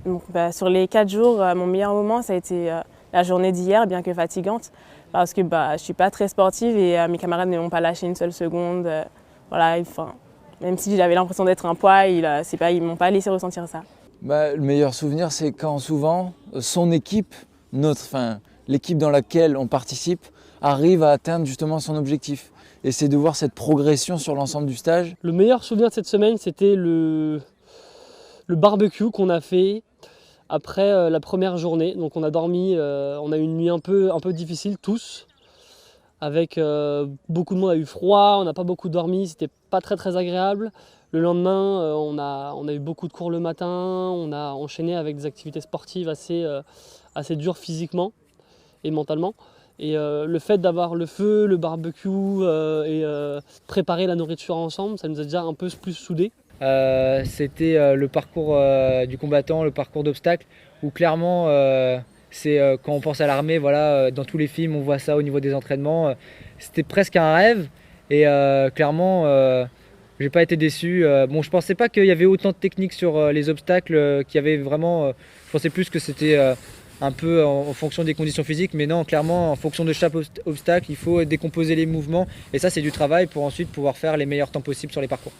Donc, sur les 4 jours, mon meilleur moment, ça a été la journée d'hier, bien que fatigante, parce que je ne suis pas très sportive et mes camarades ne m'ont pas lâché une seule seconde. Voilà, même si j'avais l'impression d'être un poids, ils ne m'ont pas laissé ressentir ça. Le meilleur souvenir, c'est quand souvent son équipe, l'équipe dans laquelle on participe, arrive à atteindre justement son objectif. Et c'est de voir cette progression sur l'ensemble du stage. Le meilleur souvenir de cette semaine, c'était le barbecue qu'on a fait après la première journée. Donc on a dormi, on a eu une nuit un peu difficile tous. Avec beaucoup de monde, a eu froid, on n'a pas beaucoup dormi, c'était pas très agréable. Le lendemain, on a eu beaucoup de cours le matin, on a enchaîné avec des activités sportives assez dures physiquement et mentalement. Et le fait d'avoir le feu, le barbecue et préparer la nourriture ensemble, ça nous a déjà un peu plus soudés. C'était le parcours du combattant, le parcours d'obstacles, où clairement c'est quand on pense à l'armée, voilà, dans tous les films on voit ça au niveau des entraînements. C'était presque un rêve et clairement j'ai pas été déçu. Bon, je pensais pas qu'il y avait autant de techniques sur les obstacles, qu'il y avait vraiment. Je pensais plus que c'était un peu en fonction des conditions physiques, mais non, clairement en fonction de chaque obstacle, il faut décomposer les mouvements et ça c'est du travail pour ensuite pouvoir faire les meilleurs temps possibles sur les parcours.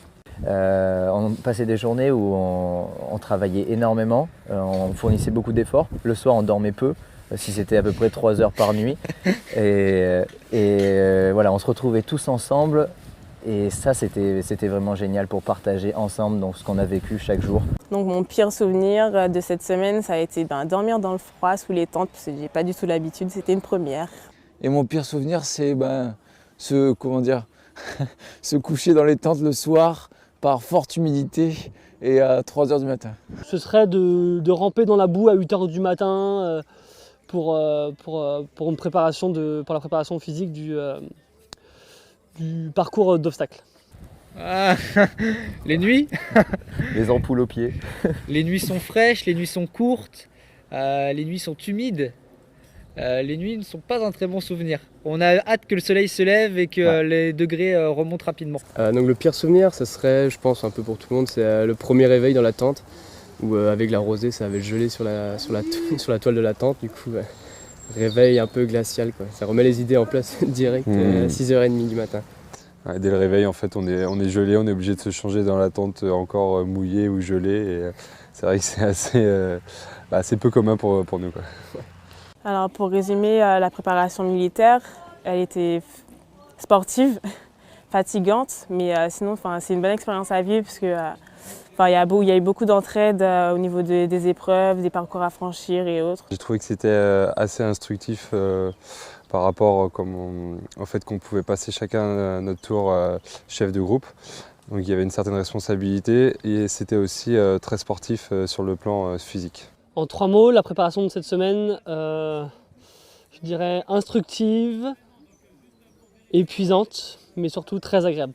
On passait des journées où on travaillait énormément, on fournissait beaucoup d'efforts. Le soir, on dormait peu, si c'était à peu près 3 heures par nuit. Et voilà, on se retrouvait tous ensemble. Et ça, c'était vraiment génial pour partager ensemble donc, ce qu'on a vécu chaque jour. Donc mon pire souvenir de cette semaine, ça a été dormir dans le froid sous les tentes, parce que j'ai pas du tout l'habitude, c'était une première. Et mon pire souvenir, c'est se coucher dans les tentes le soir par forte humidité et à 3 heures du matin. Ce serait de ramper dans la boue à 8 heures du matin pour la préparation physique du parcours d'obstacles. Les nuits. Les ampoules aux pieds. Les nuits sont fraîches, les nuits sont courtes, les nuits sont humides. Les nuits ne sont pas un très bon souvenir. On a hâte que le soleil se lève et que les degrés remontent rapidement. Donc le pire souvenir, ce serait, je pense un peu pour tout le monde, c'est le premier réveil dans la tente où avec la rosée, ça avait gelé sur la toile de la tente. Du coup, réveil un peu glacial, quoi. Ça remet les idées en place direct à 6h30 du matin. Ouais, dès le réveil, en fait, on est gelé, on est obligé de se changer dans la tente encore mouillée ou gelée. Et c'est vrai que c'est assez peu commun pour nous, quoi. Alors pour résumer, la préparation militaire, elle était sportive, fatigante, mais sinon c'est une bonne expérience à vivre parce que il y a eu beaucoup d'entraide au niveau des épreuves, des parcours à franchir et autres. J'ai trouvé que c'était assez instructif par rapport au fait qu'on pouvait passer chacun notre tour chef de groupe. Donc il y avait une certaine responsabilité et c'était aussi très sportif sur le plan physique. En 3 mots, la préparation de cette semaine, je dirais instructive, épuisante, mais surtout très agréable.